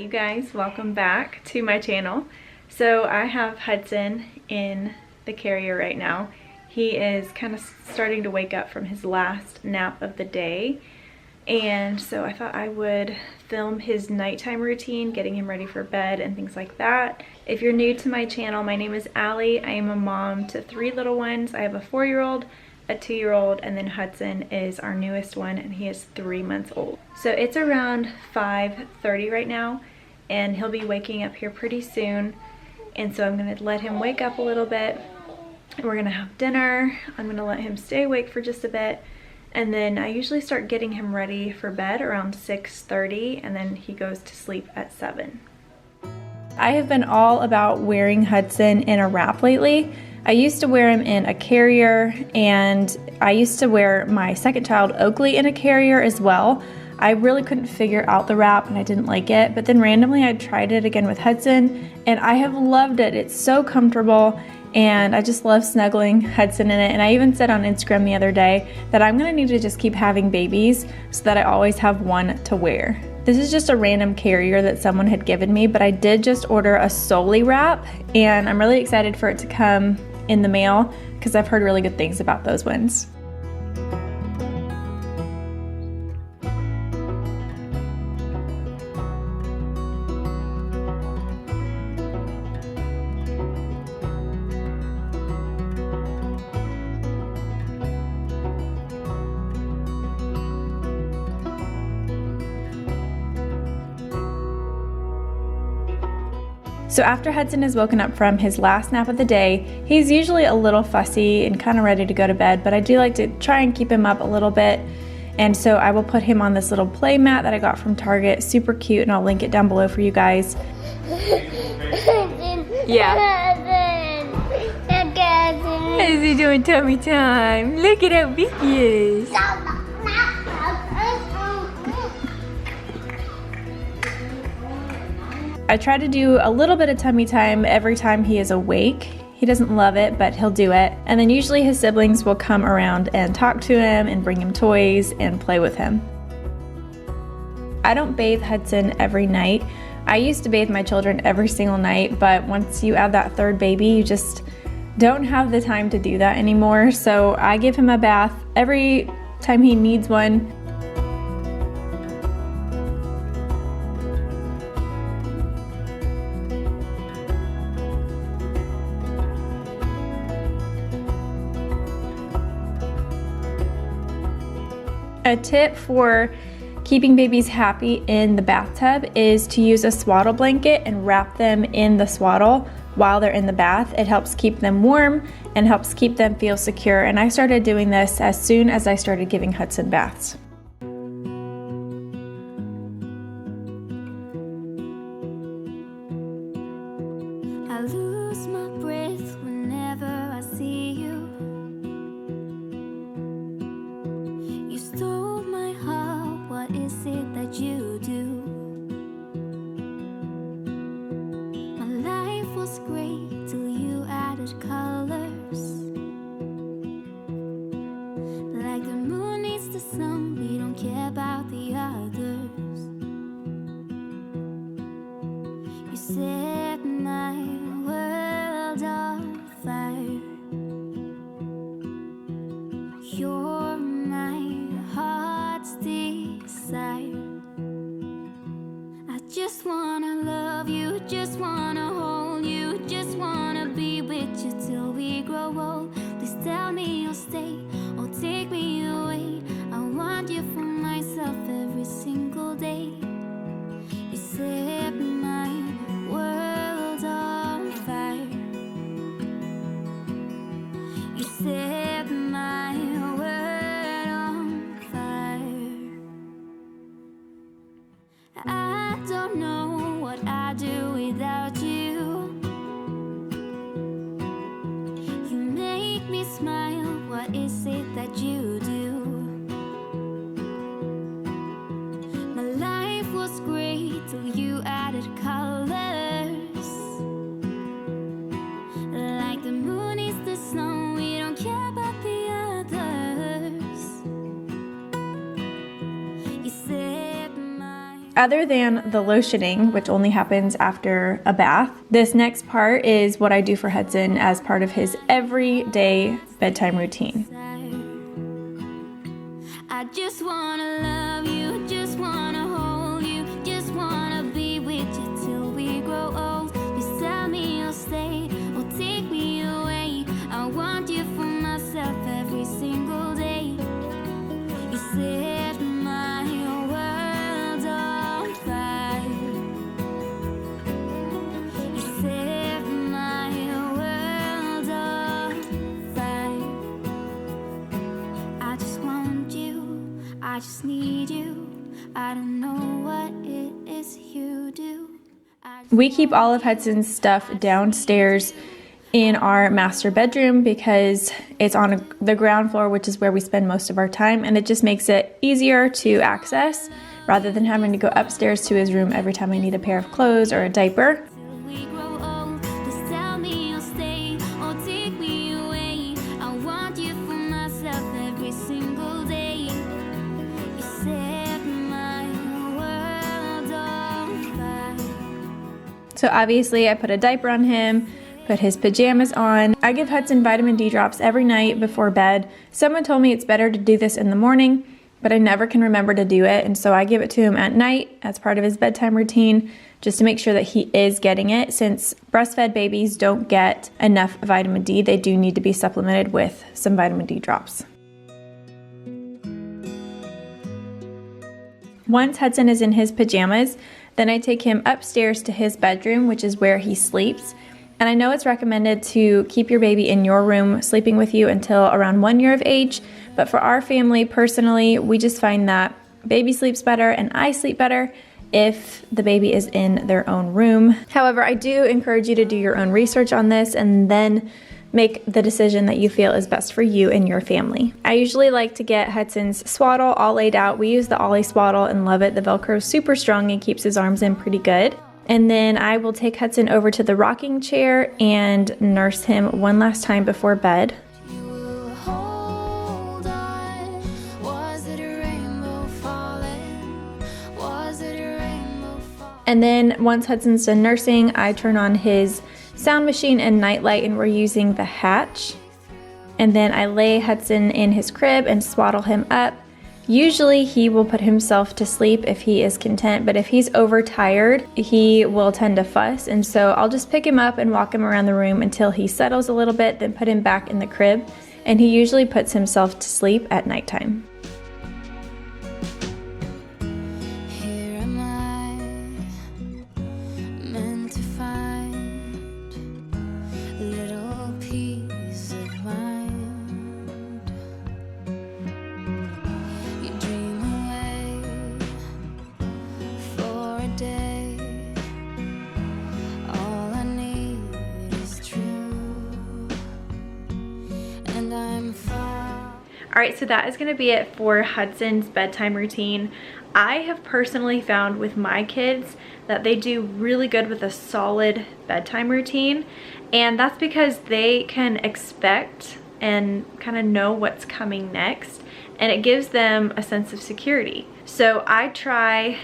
guys, welcome back to my channel. So I have Hudson in the carrier right now. He is kind of starting to wake up from his last nap of the day, and so I thought I would film his nighttime routine, getting him ready for bed and things like that. If you're new to my channel, my name is Allie. I am a mom to 3 little ones. I have a 4-year-old, a 2-year-old, and then Hudson is our newest one, and he is 3 months old. So it's around 5:30 right now, and he'll be waking up here pretty soon. And so I'm gonna let him wake up a little bit. We're gonna have dinner. I'm gonna let him stay awake for just a bit, and then I usually start getting him ready for bed around 6:30, and then he goes to sleep at 7. I have been all about wearing Hudson in a wrap lately. I used to wear him in a carrier, and I used to wear my second child, Oakley, in a carrier as well. I really couldn't figure out the wrap and I didn't like it, but then randomly I tried it again with Hudson and I have loved it. It's so comfortable and I just love snuggling Hudson in it. And I even said on Instagram the other day that I'm gonna need to just keep having babies so that I always have one to wear. This is just a random carrier that someone had given me, but I did just order a Soli wrap and I'm really excited for it to come in the mail because I've heard really good things about those ones. So after Hudson is woken up from his last nap of the day, he's usually a little fussy and kind of ready to go to bed, but I do like to try and keep him up a little bit. And so I will put him on this little play mat that I got from Target, super cute, and I'll link it down below for you guys. Yeah. Is he doing tummy time? Look at how big he is. I try to do a little bit of tummy time every time he is awake. He doesn't love it, but he'll do it. And then usually his siblings will come around and talk to him and bring him toys and play with him. I don't bathe Hudson every night. I used to bathe my children every single night, but once you add that third baby, you just don't have the time to do that anymore. So I give him a bath every time he needs one. A tip for keeping babies happy in the bathtub is to use a swaddle blanket and wrap them in the swaddle while they're in the bath. It helps keep them warm and helps keep them feel secure. And I started doing this as soon as I started giving Hudson baths. I lose my breath whenever I see you. You stole my heart, what is it that you do? My life was great till you added colors. Like the moon needs the sun, we don't care about the others. You set my world on fire. You're my heart's desire. I just wanna love you, just wanna hold you, just wanna be with you till we grow old. Please tell me you'll stay or take me away. I want you for myself every single day. You set my world on fire. You set my world on fire. I don't know what I'd do without you. You make me smile, what is it that you do? My life was great till you added colors. Like the moon is the snow, we don't care about the others. You said my Other than the lotioning, which only happens after a bath, this next part is what I do for Hudson as part of his everyday bedtime routine. I just wanna love you, just wanna hold you, just wanna be with you till we grow old. You tell me you'll stay or take me away. I want you for myself every single day. You set my world on fire. You set my world on fire. I just want you, I just need you. I don't know what it is you do. We keep all of Hudson's stuff downstairs in our master bedroom because it's on the ground floor, which is where we spend most of our time, and it just makes it easier to access rather than having to go upstairs to his room every time I need a pair of clothes or a diaper. We grow old, just tell me you'll stay or take me away. I want you for myself every single day. You set my world on fire. So obviously I put a diaper on him, put his pajamas on. I give Hudson vitamin D drops every night before bed. Someone told me it's better to do this in the morning, but I never can remember to do it, and so I give it to him at night as part of his bedtime routine, just to make sure that he is getting it. Since breastfed babies don't get enough vitamin D, they do need to be supplemented with some vitamin D drops. Once Hudson is in his pajamas, then I take him upstairs to his bedroom, which is where he sleeps. And I know it's recommended to keep your baby in your room sleeping with you until around 1 year of age, but for our family personally, we just find that baby sleeps better and I sleep better if the baby is in their own room. However, I do encourage you to do your own research on this and then make the decision that you feel is best for you and your family. I usually like to get Hudson's swaddle all laid out. We use the Ollie swaddle and love it. The Velcro is super strong and keeps his arms in pretty good. And then I will take Hudson over to the rocking chair and nurse him one last time before bed. You will hold on. Was it a rainbow falling? Was it a rainbow falling? And then once Hudson's done nursing, I turn on his sound machine and nightlight, and we're using the Hatch. And then I lay Hudson in his crib and swaddle him up. Usually he will put himself to sleep if he is content, but if he's overtired, he will tend to fuss. And so I'll just pick him up and walk him around the room until he settles a little bit, then put him back in the crib. And he usually puts himself to sleep at nighttime. Here am I, meant to find a little peace of mind. You dream away for a day. All I need is true, and I'm far. Alright, so that is going to be it for Hudson's bedtime routine. I have personally found with my kids that they do really good with a solid bedtime routine, and that's because they can expect and kind of know what's coming next, and it gives them a sense of security. So I try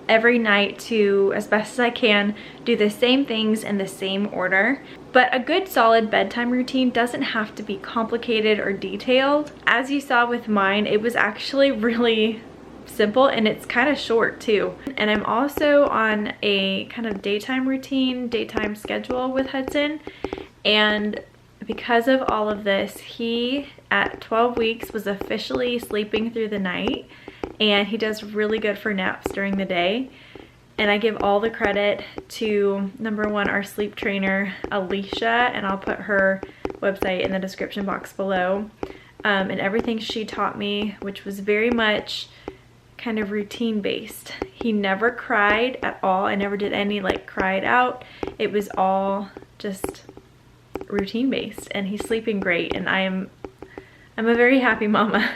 every night to, as best as I can, do the same things in the same order. But a good solid bedtime routine doesn't have to be complicated or detailed. As you saw with mine, it was actually really simple, and it's kind of short too. And I'm also on a kind of daytime routine, daytime schedule with Hudson. And because of all of this, he at 12 weeks was officially sleeping through the night, and he does really good for naps during the day. And I give all the credit to, number one, our sleep trainer, Alicia, and I'll put her website in the description box below. And everything she taught me, which was very much kind of routine based. He never cried at all. I never did any like cried out. It was all just routine based, and he's sleeping great, and I'm a very happy mama.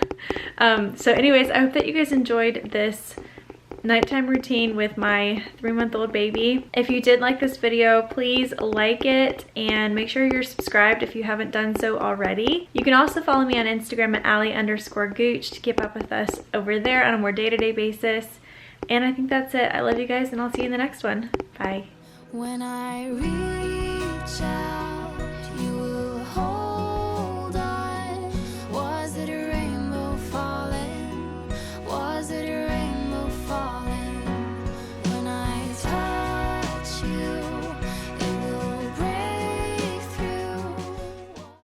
So anyways, I hope that you guys enjoyed this nighttime routine with my 3-month-old baby. If you did like this video, please like it and make sure you're subscribed if you haven't done so already. You can also follow me on Instagram at Allie_Gooch to keep up with us over there on a more day-to-day basis. And I think that's it. I love you guys, and I'll see you in the next one. Bye. When I reach out